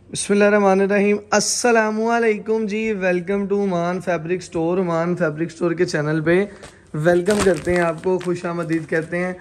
बिस्मिल्लाहिर्रहमानिर्रहीम अस्सलामुअलैकुम जी। Welcome to मान फैब्रिक स्टोर। मान फैब्रिक स्टोर के चैनल पे वेलकम करते हैं, आपको खुशामदीद कहते हैं।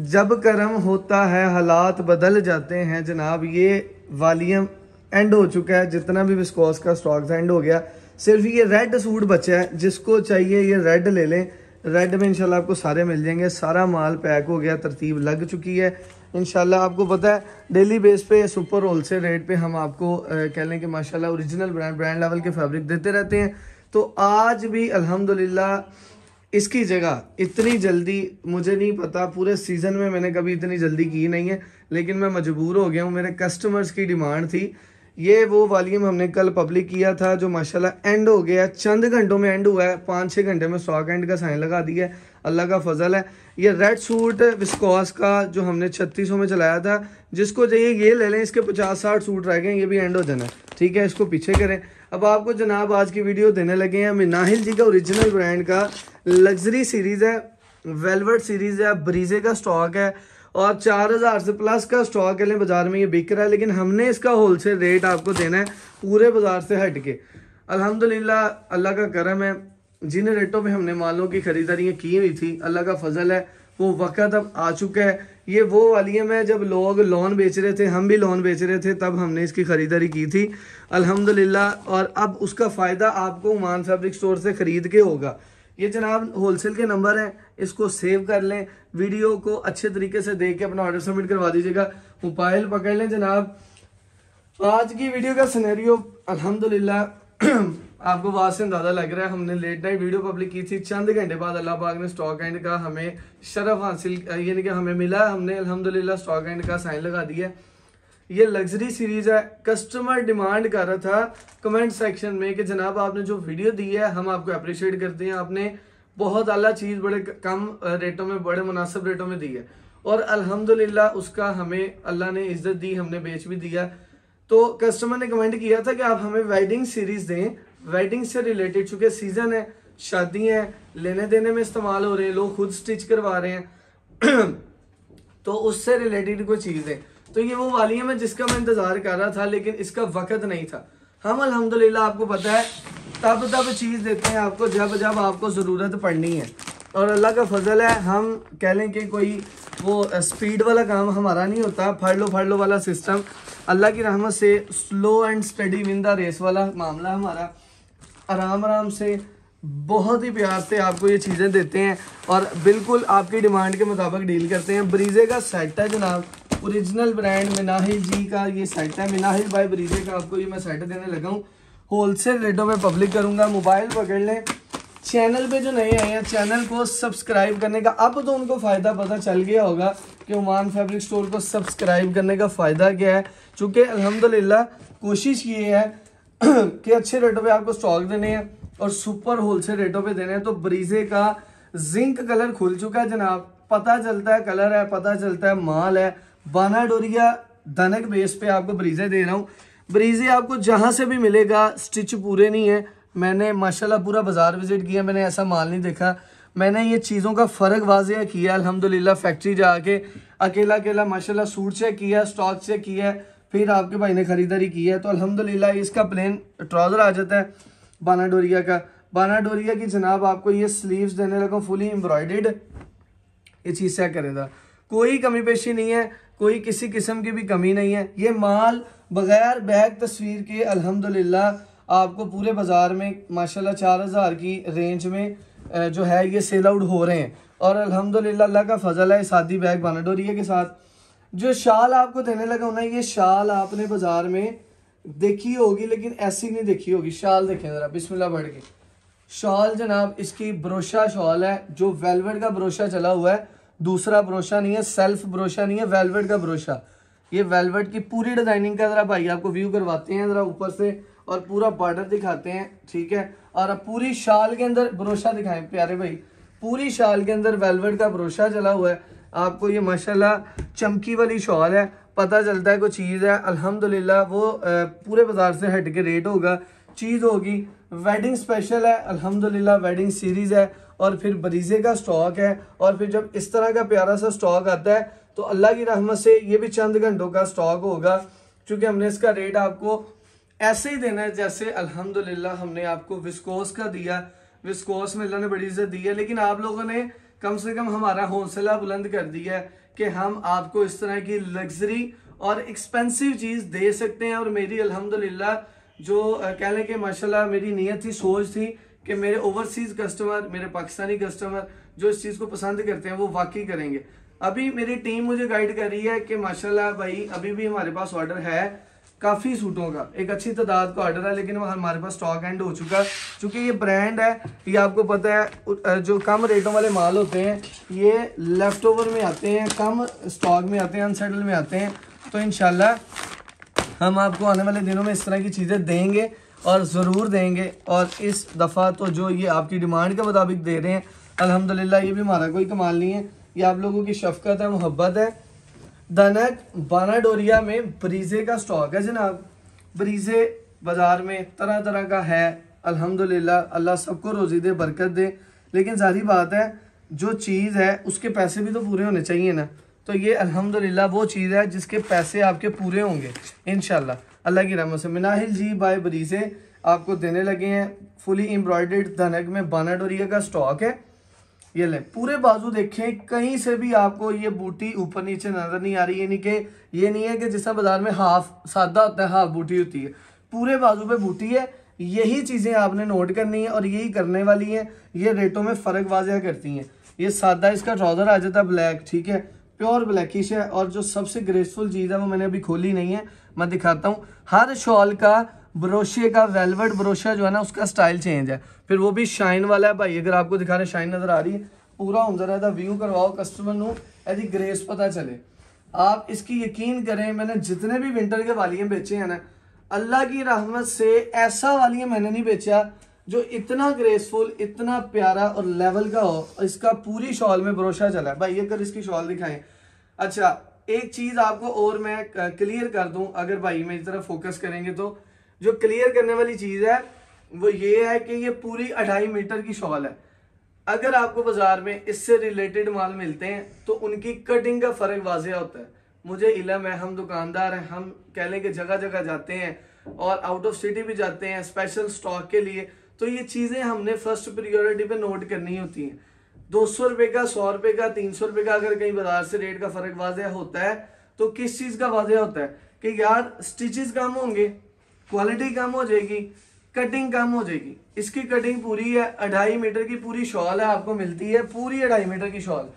जब करम होता है हालात बदल जाते हैं जनाब। ये वॉल्यूम एंड हो चुका है, जितना भी विस्कोस का स्टॉक था एंड हो गया। सिर्फ ये रेड सूट बचा है, जिसको चाहिए ये रेड ले लें। रेड में इंशाल्लाह आपको सारे मिल जाएंगे। सारा माल पैक हो गया, तरतीब लग चुकी है इंशाल्लाह। आपको पता है डेली बेस पे सुपर होलसेल रेट पे हम आपको कह लें कि माशाल्लाह ओरिजिनल ब्रांड लेवल के फैब्रिक देते रहते हैं। तो आज भी अल्हम्दुलिल्लाह इसकी जगह इतनी जल्दी मुझे नहीं पता, पूरे सीज़न में मैंने कभी इतनी जल्दी की नहीं है, लेकिन मैं मजबूर हो गया हूँ। मेरे कस्टमर्स की डिमांड थी। ये वो वॉल्यूम हमने कल पब्लिक किया था जो माशाल्लाह एंड हो गया, चंद घंटों में एंड हुआ है। 5-6 घंटे में स्टॉक एंड का साइन लगा दिया है, अल्लाह का फजल है। ये रेड सूट विस्कोस का जो हमने 3600 में चलाया था, जिसको चाहिए ये ले लें। इसके 50-60 सूट रह गए, ये भी एंड हो जाना है, ठीक है। इसको पीछे करें। अब आपको जनाब आज की वीडियो देने लगे हैं मिनाहिल जी का ओरिजिनल ब्रांड का लग्जरी सीरीज़ है, वेलवेट सीरीज़ है, ब्रीजे का स्टॉक है और 4000 से प्लस का स्टॉक है बाजार में ये बिक रहा है। लेकिन हमने इसका होलसेल रेट आपको देना है पूरे बाजार से हट के। अल्हम्दुलिल्लाह अल्लाह का करम है, जिन रेटों पे हमने मालों की खरीदारी की हुई थी अल्लाह का फजल है, वो वक्त अब आ चुका है। ये वो वॉल्यूम है जब लोग लोन बेच रहे थे, हम भी लोन बेच रहे थे, तब हमने इसकी खरीदारी की थी अल्हम्दुलिल्लाह। और अब उसका फ़ायदा आपको मान फैब्रिक स्टोर से ख़रीद के होगा। ये जनाब होलसेल के नंबर हैं, इसको सेव कर लें। वीडियो को अच्छे तरीके से देख के अपना ऑर्डर सबमिट करवा दीजिएगा। मोबाइल पकड़ लें जनाब। आज की वीडियो का सिनेरियो अल्हम्दुलिल्लाह आपको बात से अंदाजा लग रहा है। हमने लेट नाइट वीडियो पब्लिक की थी, चंद घंटे बाद अल्लाह पाक ने स्टॉक एंड का हमें शरफ हासिल यानी कि हमें मिला। हमने अल्हम्दुलिल्लाह स्टॉक एंड का साइन लगा दिया। ये लग्जरी सीरीज है। कस्टमर डिमांड कर रहा था कमेंट सेक्शन में कि जनाब आपने जो वीडियो दी है हम आपको अप्रिशिएट करते हैं, आपने बहुत आला चीज़ बड़े कम रेटों में, बड़े मुनासिब रेटों में दी है। और अल्हम्दुलिल्लाह उसका हमें अल्लाह ने इज्जत दी, हमने बेच भी दिया। तो कस्टमर ने कमेंट किया था कि आप हमें वेडिंग सीरीज दें, वेडिंग से रिलेटेड, चूंकि सीजन है, शादी है, लेने देने में इस्तेमाल हो रहे हैं, लोग खुद स्टिच करवा रहे हैं तो उससे रिलेटेड कोई चीज़ है। तो ये वो वॉल्यूम है जिसका मैं इंतजार कर रहा था, लेकिन इसका वक्त नहीं था। हम अल्हम्दुलिल्लाह आपको पता है तब चीज़ देते हैं आपको जब जब आपको ज़रूरत पड़नी है। और अल्लाह का फजल है, हम कह लें कि कोई वो स्पीड वाला काम हमारा नहीं होता, फाड़ लो वाला सिस्टम। अल्लाह की रहमत से slow and steady win the race वाला मामला हमारा। आराम से बहुत ही प्यार से आपको ये चीज़ें देते हैं और बिल्कुल आपकी डिमांड के मुताबिक डील करते हैं। ब्रीजे का सेट है जनाब, ओरिजिनल ब्रांड मिनाहिल जी का ये सेट है। मिनाहिल बाय ब्रीजे का आपको ये मैं सेट देने लगा हूँ। होलसेल रेटों में पब्लिक करूँगा। मोबाइल पकड़ लें। चैनल पे जो नए आए हैं चैनल को सब्सक्राइब करने का अब तो उनको फ़ायदा पता चल गया होगा कि ओमान फैब्रिक स्टोर को सब्सक्राइब करने का फ़ायदा क्या है। चूँकि अल्हम्दुलिल्लाह कोशिश ये है कि अच्छे रेटों पे आपको स्टॉक देने हैं और सुपर होलसेल रेटों पे देने हैं। तो ब्रीजे का जिंक कलर खुल चुका है जनाब, पता चलता है कलर है, पता चलता है माल है। बाना डोरिया धनक बेस पे आपको ब्रीजे दे रहा हूँ। ब्रीजे आपको जहाँ से भी मिलेगा, स्टिच पूरे नहीं है। मैंने माशाल्लाह पूरा बाजार विजिट किया, मैंने ऐसा माल नहीं देखा। मैंने ये चीज़ों का फ़र्क वाज़ेह किया अल्हम्दुलिल्लाह। फैक्ट्री जाके अकेला माशाल्लाह सूट चेक किया, स्टॉक चेक किया, फिर आपके भाई ने ख़रीदारी की है। तो अल्हम्दुलिल्लाह इसका प्लेन ट्राउज़र आ जाता है बाना डोरिया का। बाना डोरिया की जनाब आपको ये स्लीव्स देने लगा फुली एम्ब्रॉयडर्ड। ये चीज़ चेक करेगा, कोई कमी पेशी नहीं है, कोई किसी किस्म की भी कमी नहीं है। ये माल बगैर बैग तस्वीर के अल्हम्दुलिल्लाह आपको पूरे बाज़ार में माशाल्लाह 4000 की रेंज में जो है ये सेल आउट हो रहे हैं। और अल्हम्दुलिल्लाह अल्लाह का फजल है। शादी बैग बाना डोरिया के साथ जो शाल आपको देने लगा हूं ना, ये शाल आपने बाजार में देखी होगी लेकिन ऐसी नहीं देखी होगी। शाल देखें ज़रा, बिस्मिल्लाह बढ़ के। शॉल जनाब इसकी ब्रोशा शॉल है, जो वेलवेट का ब्रोशा चला हुआ है, दूसरा ब्रोशा नहीं है, सेल्फ ब्रोशा नहीं है, वेलवेट का ब्रोशा। ये वेलवेट की पूरी डिजाइनिंग का ज़रा भाई आपको व्यू करवाते हैं ज़रा ऊपर से और पूरा बॉर्डर दिखाते हैं, ठीक है। और अब पूरी शाल के अंदर ब्रोशा दिखाएं प्यारे भाई। पूरी शाल के अंदर वेलवेट का ब्रोशा चला हुआ है आपको। ये माशाल्लाह चमकी वाली शॉल है, पता चलता है कोई चीज़ है अल्हम्दुलिल्लाह। वो पूरे बाजार से हट के रेट होगा, चीज़ होगी। वेडिंग स्पेशल है अल्हम्दुलिल्लाह, वेडिंग सीरीज़ है और फिर ब्रीजे का स्टॉक है। और फिर जब इस तरह का प्यारा सा स्टॉक आता है तो अल्लाह की रहमत से ये भी चंद घंटों का स्टॉक होगा। क्योंकि हमने इसका रेट आपको ऐसे ही देना है जैसे अल्हम्दुलिल्लाह हमने आपको विस्कोस का दिया, विस्कोस में अल्लाह ने बड़ी इज्जत दी है, लेकिन आप लोगों ने कम से कम हमारा हौसला बुलंद कर दिया है कि हम आपको इस तरह की लग्जरी और एक्सपेंसिव चीज़ दे सकते हैं। और मेरी अल्हम्दुलिल्लाह जो कह लें कि माशाल्लाह मेरी नीयत थी, सोच थी कि मेरे ओवरसीज़ कस्टमर, मेरे पाकिस्तानी कस्टमर जो इस चीज़ को पसंद करते हैं वो वाकई करेंगे। अभी मेरी टीम मुझे गाइड कर रही है कि माशाल्लाह भाई अभी भी हमारे पास ऑर्डर है काफ़ी सूटों का, एक अच्छी तादाद का ऑर्डर है, लेकिन वो हमारे पास स्टॉक एंड हो चुका है। क्योंकि ये ब्रांड है, ये आपको पता है जो कम रेटों वाले माल होते हैं ये लेफ्ट ओवर में आते हैं, कम स्टॉक में आते हैं, अनसेटल में आते हैं। तो इंशाल्लाह हम आपको आने वाले दिनों में इस तरह की चीज़ें देंगे और ज़रूर देंगे। और इस दफ़ा तो जो ये आपकी डिमांड के मुताबिक दे रहे हैं अल्हम्दुलिल्लाह, ये भी हमारा कोई कमाल नहीं है, ये आप लोगों की शफकत है, मोहब्बत है। धनक बानाडोरिया में ब्रीजे का स्टॉक है जनाब। ब्रीजे बाज़ार में तरह तरह का है अल्हम्दुलिल्लाह, अल्लाह सबको रोज़ी दे, बरकत दे। लेकिन जाहिर बात है जो चीज़ है उसके पैसे भी तो पूरे होने चाहिए ना। तो ये अल्हम्दुलिल्लाह वो चीज़ है जिसके पैसे आपके पूरे होंगे इंशाल्लाह अल्लाह की रहमत से। मिनाहिल जी बाय ब्रीजे आपको देने लगे हैं फुली एम्ब्रॉयडर्ड धनक में बानाडोरिया का स्टॉक है। ये ले पूरे बाजू देखें, कहीं से भी आपको ये बूटी ऊपर नीचे नजर नहीं आ रही है। ये नहीं है कि जैसा बाजार में हाफ सादा होता है हाफ बूटी होती है, पूरे बाजू पे बूटी है। यही चीज़ें आपने नोट करनी है और यही करने वाली हैं। ये रेटों में फ़र्क वाज़ह करती हैं। ये सादा इसका ट्राउज़र आ जाता है ब्लैक, ठीक है, प्योर ब्लैकिश है। और जो सबसे ग्रेसफुल चीज़ है वो मैंने अभी खोली नहीं है, मैं दिखाता हूँ। हर शॉल का ब्रोशे का वेलवेट ब्रोशा जो है ना उसका स्टाइल चेंज है, फिर वो भी शाइन वाला है भाई। अगर आपको दिखा रहे शाइन नज़र आ रही है, पूरा हम जरा दा व्यू करवाओ कस्टमर नू, यदि ग्रेस पता चले। आप इसकी यकीन करें, मैंने जितने भी विंटर के वालियाँ बेचे हैं ना, अल्लाह की रहमत से ऐसा वालियाँ मैंने नहीं बेचा जो इतना ग्रेसफुल, इतना प्यारा और लेवल का हो। इसका पूरी शॉल में ब्रोशा चला है भाई। अगर इसकी शॉल दिखाएं, अच्छा एक चीज़ आपको और मैं क्लियर कर दूं, अगर भाई मेरी तरफ फोकस करेंगे तो जो क्लियर करने वाली चीज़ है वो ये है कि ये पूरी 2.5 मीटर की शॉल है। अगर आपको बाजार में इससे रिलेटेड माल मिलते हैं तो उनकी कटिंग का फ़र्क वाज़ह होता है। मुझे इल्म है, हम दुकानदार हैं, हम कह लें कि जगह जगह जाते हैं और आउट ऑफ सिटी भी जाते हैं स्पेशल स्टॉक के लिए। तो ये चीज़ें हमने फर्स्ट प्रियोरिटी पे नोट करनी होती हैं। 200 रुपये का, 100 रुपये का, 300 रुपये का अगर कहीं बाजार से रेट का फ़र्क वाज़ह होता है तो किस चीज़ का वाज़ह होता है कि यार स्टिचेस कम होंगे, क्वालिटी कम हो जाएगी, कटिंग कम हो जाएगी। इसकी कटिंग पूरी है, 2.5 मीटर की पूरी शॉल है, आपको मिलती है पूरी 2.5 मीटर की शॉल।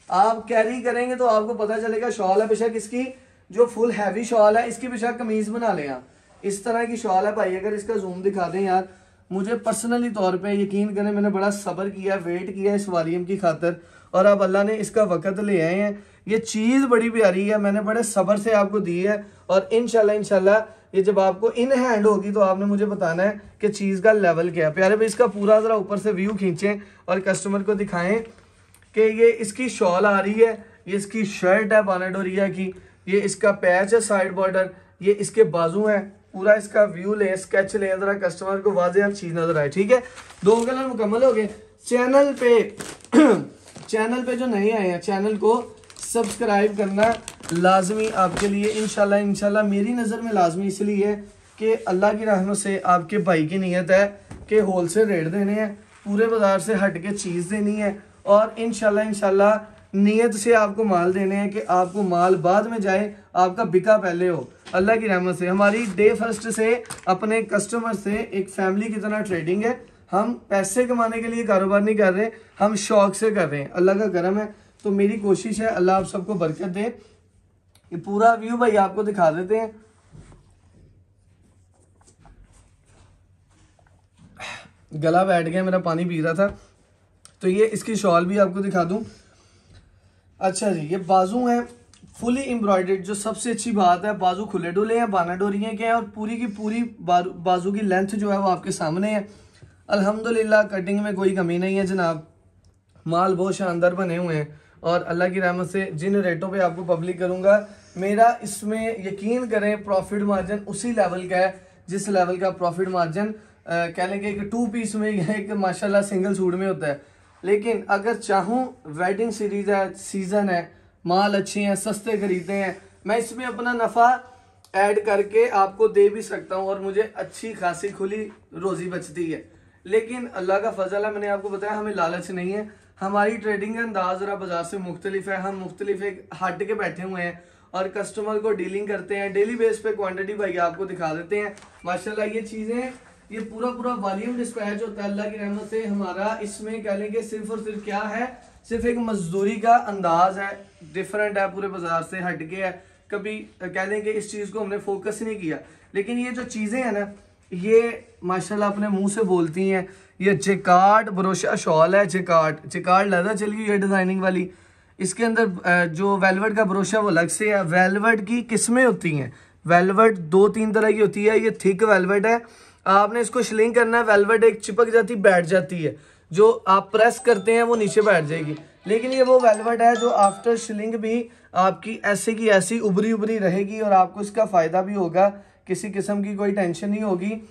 आप कैरी करेंगे तो आपको पता चलेगा शॉल है बेशक इसकी जो फुल हैवी शॉल है, इसकी बेशक कमीज बना लें आप, इस तरह की शॉल है भाई। अगर इसका जूम दिखा दें यार, मुझे पर्सनली तौर पे यकीन करें मैंने बड़ा सब्र किया, वेट किया इस वॉल्यूम की खातर, और अब अल्लाह ने इसका वक़्त ले आए हैं। ये चीज़ बड़ी प्यारी है, मैंने बड़े सब्र से आपको दी है। और इंशाल्लाह ये जब आपको इन हैंड होगी तो आपने मुझे बताना है कि चीज़ का लेवल क्या है। प्यारे भाई इसका पूरा ज़रा ऊपर से व्यू खींचें और कस्टमर को दिखाएं कि ये इसकी शॉल आ रही है, ये इसकी शर्ट है बानाडोरिया की, ये इसका पैच है साइड बॉर्डर, ये इसके बाजू है। पूरा इसका व्यू लें, स्केच लें, ज़रा कस्टमर को वाज़ेह चीज़ नज़र आए, ठीक है। 2 कलर मुकम्मल हो गए। चैनल पे जो नहीं आए हैं चैनल को सब्सक्राइब करना लाजमी आपके लिए इंशाल्लाह मेरी नज़र में लाजमी इसलिए है कि अल्लाह की रहमत से आपके भाई की नीयत है कि होलसेल रेट देने हैं, पूरे बाजार से हट के चीज़ देनी है और इंशाल्लाह नीयत से आपको माल देने हैं कि आपको माल बाद में जाए, आपका बिका पहले हो। अल्लाह की रहमत से हमारी डे फर्स्ट से अपने कस्टमर से एक फैमिली की तरह ट्रेडिंग है। हम पैसे कमाने के लिए कारोबार नहीं कर रहे, हम शौक से कर रहे हैं। अल्लाह का करम है, तो मेरी कोशिश है अल्लाह आप सबको बरकत दे। ये पूरा व्यू भाई आपको दिखा देते हैं। गला बैठ गया मेरा, पानी पी रहा था। तो ये इसकी शॉल भी आपको दिखा दूं। अच्छा जी, ये बाजू है फुली एम्ब्रॉयडर्ड, जो सबसे अच्छी बात है बाजू खुले डुले हैं, बानाडोरियाँ के हैं और पूरी की पूरी बाजू की लेंथ जो है वो आपके सामने है। अल्हम्दुलिल्लाह कटिंग में कोई कमी नहीं है जनाब, माल बहुत शानदार बने हुए हैं और अल्लाह की रहमत से जिन रेटों पे आपको पब्लिक करूंगा, मेरा इसमें यकीन करें प्रॉफिट मार्जिन उसी लेवल का है जिस लेवल का प्रॉफिट मार्जिन कह लेंगे कि 2 पीस में एक माशाल्लाह सिंगल सूट में होता है। लेकिन अगर चाहूँ, वेडिंग सीरीज है, सीज़न है, माल अच्छे हैं, सस्ते खरीदते हैं, मैं इसमें अपना नफ़ा ऐड करके आपको दे भी सकता हूँ और मुझे अच्छी खासी खुली रोजी बचती है। लेकिन अल्लाह का फजल है, मैंने आपको बताया हमें लालच नहीं है, हमारी ट्रेडिंग का अंदाज जरा बाजार से मुख्तलिफ है, हम मुख्तलिफ एक हट के बैठे हुए हैं और कस्टमर को डीलिंग करते हैं डेली बेस पे। क्वांटिटी भाई आपको दिखा देते हैं माशाल्लाह। ये चीज़ें, ये पूरा पूरा वॉल्यूम डिस्पैच होता है अल्लाह की रहमत से हमारा। इसमें कह लेंगे सिर्फ और सिर्फ क्या है, सिर्फ एक मजदूरी का अंदाज है, डिफरेंट है, पूरे बाजार से हट के है। कभी कह लेंगे इस चीज़ को हमने फोकस नहीं किया, लेकिन ये जो चीज़ें हैं ना, ये माशाल्लाह अपने मुंह से बोलती हैं। ये जेकार्ड ब्रोशा शॉल है, जेकार्ड लेदर चली हुई है डिजाइनिंग वाली। इसके अंदर जो वेलवेट का ब्रोशा वो अलग से है। वेलवेट की किस्में होती हैं, वेलवेट 2-3 तरह की होती है। ये थिक वेलवेट है, आपने इसको श्लिंग करना है, वेलवेट एक चिपक जाती बैठ जाती है, जो आप प्रेस करते हैं वो नीचे बैठ जाएगी। लेकिन ये वो वेलवेट है जो आफ्टर श्लिंग भी आपकी ऐसे की ऐसी उभरी उभरी रहेगी और आपको इसका फायदा भी होगा, किसी किस्म की कोई टेंशन नहीं होगी।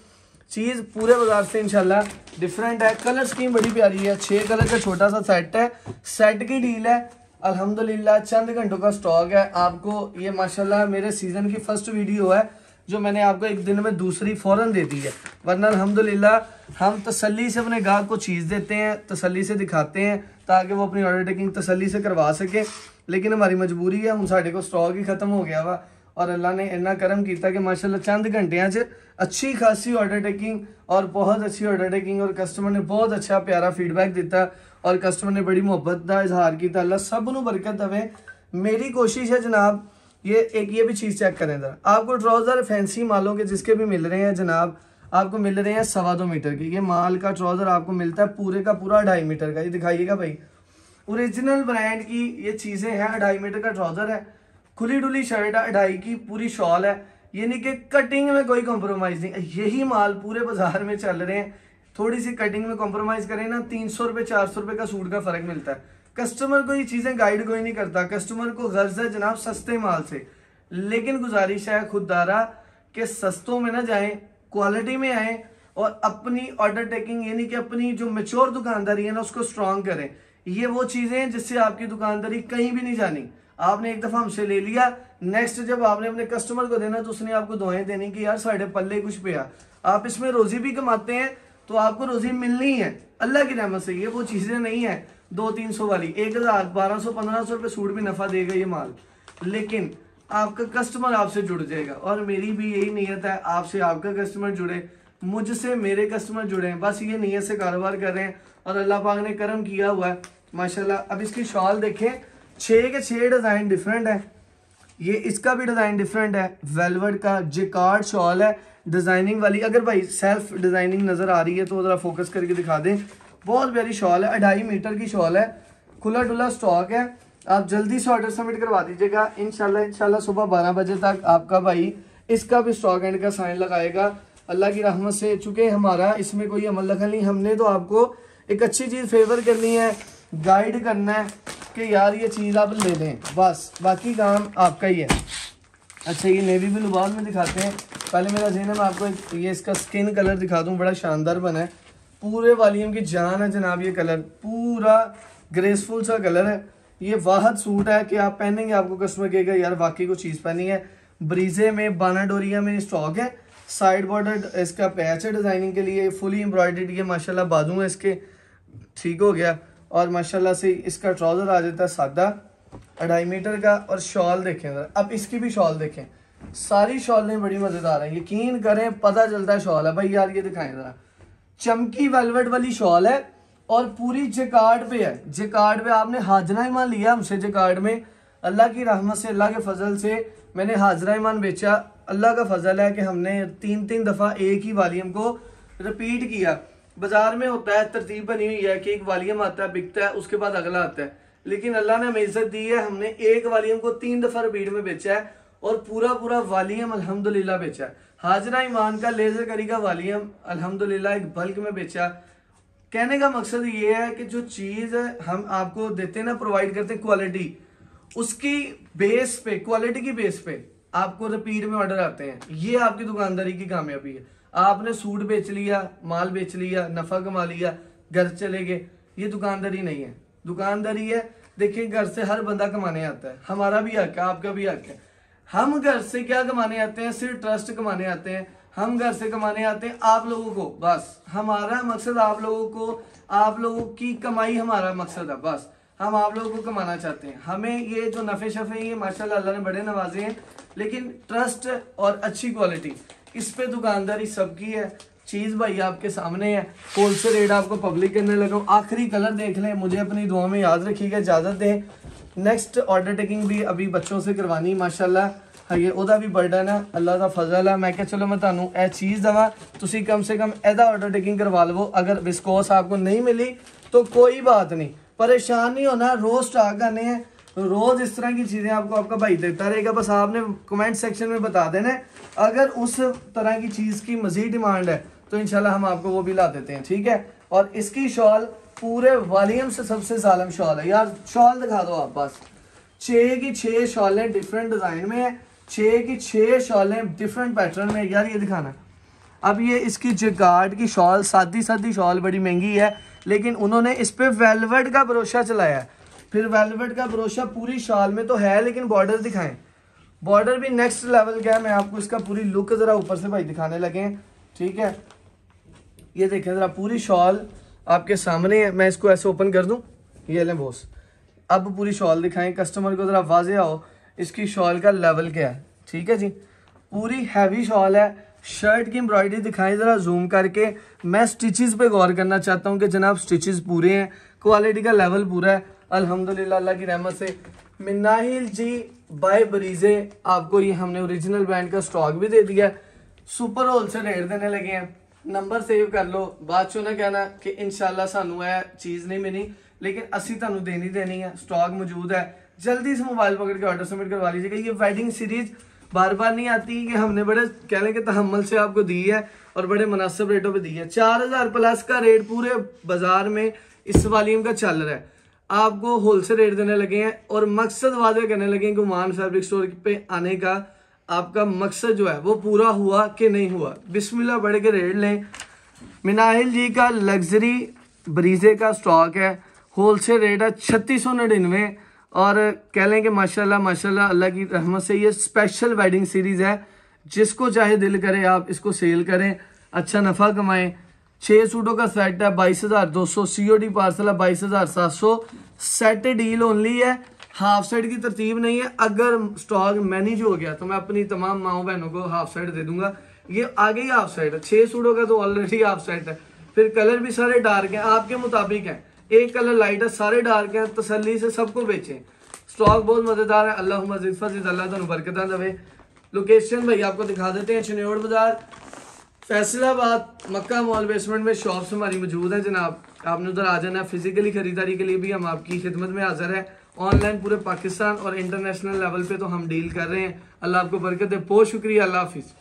चीज़ पूरे बाजार से इंशाल्लाह डिफरेंट है। कलर स्कीम बड़ी प्यारी है, 6 कलर का छोटा सा सेट है। सेट की डील है अल्हम्दुलिल्लाह, चंद घंटों का स्टॉक है। आपको ये माशाल्लाह मेरे सीजन की फर्स्ट वीडियो है जो मैंने आपको एक दिन में दूसरी फौरन दे दी है, वरना अल्हम्दुलिल्लाह हम तसल्ली से अपने गाहक को चीज़ देते हैं, तसल्ली से दिखाते हैं ताकि वो अपनी ऑर्डर टेकिंग तसल्ली से करवा सके। लेकिन हमारी मजबूरी है, हम साढ़े को स्टॉक ही खत्म हो गया वा और अल्लाह ने इतना करम किया कि माशाल्लाह चंद घंटियां च अच्छी खासी ऑर्डर टेकिंग और बहुत अच्छी ऑर्डर टेकिंग और कस्टमर ने बहुत अच्छा प्यारा फीडबैक दिता और कस्टमर ने बड़ी मुहब्बत का इजहार किया। अल्लाह सब नू बरकत दवे। मेरी कोशिश है जनाब, ये भी चीज़ चेक करें जरा, आपको ट्राउज़र फैंसी मालों के जिसके भी मिल रहे हैं जनाब, आपको मिल रहे हैं 2.25 मीटर की। ये माल का ट्राउज़र आपको मिलता है पूरे का पूरा 2.5 मीटर का। ये दिखाइएगा भाई, ओरिजिनल ब्रांड की ये चीज़ें हैं। 2.5 मीटर का ट्राउज़र है, खुली डुली शर्ट है, 2.5 की पूरी शॉल है। ये नहीं कि कटिंग में कोई कॉम्प्रोमाइज़ नहीं, यही माल पूरे बाजार में चल रहे हैं। थोड़ी सी कटिंग में कॉम्प्रोमाइज़ करें ना, 300 रुपये 400 रुपये का सूट का फ़र्क मिलता है। कस्टमर को ये चीज़ें गाइड कोई नहीं करता, कस्टमर को गर्ज है जनाब सस्ते माल से। लेकिन गुजारिश है खुददारा कि सस्तों में ना जाएं, क्वालिटी में आएँ और अपनी ऑर्डर टेकिंग यानी कि अपनी जो मेच्योर दुकानदारी है ना उसको स्ट्रॉन्ग करें। ये वो चीज़ें हैं जिससे आपकी दुकानदारी कहीं भी नहीं जानी। आपने एक दफ़ा हमसे ले लिया, नेक्स्ट जब आपने अपने कस्टमर को देना तो उसने आपको दुआएं देनी कि यार साढ़े पल्ले कुछ पिया। आप इसमें रोज़ी भी कमाते हैं तो आपको रोज़ी मिलनी है अल्लाह की रहमत से। ये वो चीज़ें नहीं है 200-300 वाली, 1000 1200-1500 रुपये सूट भी नफ़ा देगा ये माल, लेकिन आपका कस्टमर आपसे जुड़ जाएगा। और मेरी भी यही नीयत है, आपसे आपका कस्टमर जुड़े, मुझसे मेरे कस्टमर जुड़े, बस ये नीयत से कारोबार कर रहे हैं और अल्लाह पाक ने करम किया हुआ है माशाल्लाह। अब इसकी शॉल देखें, 6 के 6 डिज़ाइन डिफरेंट है। ये इसका भी डिज़ाइन डिफरेंट है, वेलवेट का जिकार्ड शॉल है डिज़ाइनिंग वाली। अगर भाई सेल्फ डिज़ाइनिंग नज़र आ रही है तो ज़रा फोकस करके दिखा दें। बहुत प्यारी शॉल है, 2.5 मीटर की शॉल है, खुला डुला स्टॉक है। आप जल्दी से ऑर्डर सबमिट करवा दीजिएगा। इंशाल्लाह सुबह 12 बजे तक आपका भाई इसका भी स्टॉक एंड का साइन लगाएगा अल्लाह की रहमत से। चूँकि हमारा इसमें कोई अमल दखल नहीं, हमने तो आपको एक अच्छी चीज़ फेवर करनी है, गाइड करना है कि यार ये चीज़ आप ले लें, बस बाकी काम आपका ही है। अच्छा, ये नेवी ब्लू बाद में दिखाते हैं। पहले मेरा ज़हन है मैं आपको ये इसका स्किन कलर दिखा दूँ, बड़ा शानदार बना है, पूरे वॉल्यूम की जान है जनाब। ये कलर पूरा ग्रेसफुल सा कलर है। ये वाहद सूट है कि आप पहनेंगे आपको कस्टमर कहेगा यार वाकई को चीज़ पहनी है। ब्रीजे में बाना डोरिया में स्टॉक है, साइड बॉर्डर इसका पैच है डिज़ाइनिंग के लिए, फुली एम्ब्रॉयडर्ड। ये माशाल्लाह बाजू है इसके, ठीक हो गया। और माशाल्लाह से इसका ट्राउज़र आ जाता है सादा 2.5 मीटर का। और शॉल देखें जरा, अब इसकी भी शॉल देखें, सारी शॉलें बड़ी मज़ेदार हैं, यकीन करें पता चलता है शॉल है भाई। यार ये दिखाएं जरा, चमकी वेलवेट वाली शॉल है और पूरी जेकार्ड पे है। जेकार्ड पे आपने हाजरा ईमान लिया हमसे, जेकार्ड में अल्लाह की रहमत से, अल्लाह के फजल से मैंने हाजरा ईमान बेचा। अल्लाह का फजल है कि हमने 3-3 दफ़ा एक ही वॉल्यूम को रिपीट किया। बाजार में होता है तरतीब बनी हुई है कि एक वॉल्यूम आता है, बिकता है, उसके बाद अगला आता है, लेकिन अल्लाह ने हमें इज्जत दी है, हमने एक वॉल्यूम को 3 दफ़ा रिपीट में बेचा है और पूरा पूरा वॉल्यूम अल्हम्दुलिल्लाह बेचा है। हाजरा ईमान का लेजर करी का वॉल्यूम अल्हम्दुलिल्लाह एक बल्क में बेचा। कहने का मकसद ये है कि जो चीज़ हम आपको देते हैं ना, प्रोवाइड करते हैं क्वालिटी, उसकी बेस पे, क्वालिटी की बेस पे आपको रिपीट में ऑर्डर आते हैं। ये आपकी दुकानदारी की कामयाबी है। आपने सूट बेच लिया, माल बेच लिया, नफ़ा कमा लिया, घर चले गए, ये दुकानदारी नहीं है। दुकानदारी है, देखिए घर से हर बंदा कमाने आता है, हमारा भी हक है, आपका भी हक है। हम घर से क्या कमाने आते हैं? सिर्फ ट्रस्ट कमाने आते हैं। हम घर से कमाने आते हैं आप लोगों को, बस हमारा मकसद आप लोगों की कमाई हमारा मकसद है। बस हम आप लोगों को कमाना चाहते हैं। हमें ये जो नफे शफे ये माशाल्लाह अल्लाह ने बड़े नवाजे हैं, लेकिन ट्रस्ट और अच्छी क्वालिटी इस पे दुकानदारी सबकी है। चीज़ भाई आपके सामने है, होलसेल रेट आपको पब्लिक करने लगा। आखिरी कलर देख लें, मुझे अपनी दुआ में याद रखिएगा, इजाज़त दें। नेक्स्ट ऑर्डर टेकिंग भी अभी बच्चों से करवानी माशाल्लाह है, ये ਉਹਦਾ भी बर्डन है, अल्लाह का फजल है। मैं क्या चलो मैं ਤੁਹਾਨੂੰ ਇਹ चीज़ देवा, तुसी कम से कम ਇਹਦਾ ऑर्डर टेकिंग करवा लो। अगर विस्कोस आपको नहीं मिली तो कोई बात नहीं, परेशान नहीं होना। रोज स्टॉक आने हैं, रोज इस तरह की चीज़ें आपको आपका भाई देता रहेगा। बस आपने कमेंट सेक्शन में बता देना है, अगर उस तरह की चीज़ की मज़ीद डिमांड है तो इंशाल्लाह हम आपको वो भी ला देते हैं, ठीक है। और इसकी शॉल पूरे वॉल्यूम से सबसे सालम शॉल है यार। शॉल दिखा दो आप, बस 6 की 6 शॉलें डिफरेंट डिज़ाइन में है, 6 की 6 शॉलें डिफरेंट पैटर्न में यार। ये दिखाना, अब ये इसकी जगार्ड की शॉल, सादी सादी शॉल बड़ी महंगी है, लेकिन उन्होंने इस पे वेलवेट का ब्रोशा चलाया है। फिर वेलवेट का ब्रोशा पूरी शॉल में तो है, लेकिन बॉर्डर दिखाएं, बॉर्डर भी नेक्स्ट लेवल का है। मैं आपको इसका पूरी लुक ज़रा ऊपर से भाई दिखाने लगे हैं, ठीक है। ये देखें ज़रा, पूरी शॉल आपके सामने है। मैं इसको ऐसे ओपन कर दूं, ये लें बॉस। अब पूरी शॉल दिखाएं कस्टमर को, ज़रा वाज़ेह हो इसकी शॉल का लेवल क्या है, ठीक है जी। पूरी हैवी शॉल है। शर्ट की एम्ब्रॉयडरी दिखाएं ज़रा जूम करके। मैं स्टिचेस पे गौर करना चाहता हूँ कि जनाब स्टिचेस पूरे हैं, क्वालिटी का लेवल पूरा है अल्हम्दुलिल्लाह अल्लाह की रहमत से। मिनाहिल जी बाय बरीजे, आपको ये हमने ओरिजिनल ब्रांड का स्टॉक भी दे दिया, सुपर होलसेल रेट देने लगे हैं। नंबर सेव कर लो, बाद चो ना कहना कि इंशाल्लाह सानू है चीज़ नहीं मिली, लेकिन असी तुहानू देनी देनी है। स्टॉक मौजूद है, जल्दी से मोबाइल पकड़ के ऑर्डर सबमिट करवा लीजिएगा। ये वेडिंग सीरीज बार बार नहीं आती कि हमने बड़े कह लें कि तहम्मुल से आपको दी है और बड़े मुनासिब रेटों पे दी है। 4000 प्लस का रेट पूरे बाजार में इस वॉल्यूम का चल रहा है, आपको होलसेल रेट देने लगे हैं। और मकसद वादे करने लगे हैं कि ओमान फैब्रिक स्टोर पे आने का आपका मकसद जो है वो पूरा हुआ कि नहीं हुआ। बिस्मिल्लाह बढ़ के रेट लें। मिनाहिल जी का लग्जरी ब्रीजे का स्टॉक है, होलसेल रेट है 3699। और कह लें कि माशाल्लाह माशाल्लाह अल्लाह की रहमत से ये स्पेशल वेडिंग सीरीज़ है। जिसको चाहे दिल करे आप इसको सेल करें, अच्छा नफ़ा कमाएं। 6 सूटों का सेट है 22,200, COD पार्सल है 22,700। सेट डील ओनली है, हाफ सेट की तरतीब नहीं है। अगर स्टॉक मैनेज हो गया तो मैं अपनी तमाम माओ बहनों को हाफ सेट दे दूंगा। ये आगे ही हाफ सेट है, 6 सूटों का तो ऑलरेडी हाफ सेट है। फिर कलर भी सारे डार्क हैं, आपके मुताबिक हैं। एक कलर लाइट है, सारे डार्क हैं। तसल्ली से सबको बेचें, स्टॉक बहुत मजेदार है। अल्लाह बरकत दे। लोकेशन भाई आपको दिखा देते हैं, चनेड़ बाजार फैसलाबाद मक्का मॉल बेसमेंट में शॉप्स हमारी मौजूद है जनाब। आपने उधर आ जाना है। फिजिकली खरीदारी के लिए भी हम आपकी खिदमत में हाजिर है। ऑनलाइन पूरे पाकिस्तान और इंटरनेशनल लेवल पे तो हम डील कर रहे हैं। अल्लाह आपको बरकत दे। बहुत शुक्रिया, अल्लाह हाफिज़।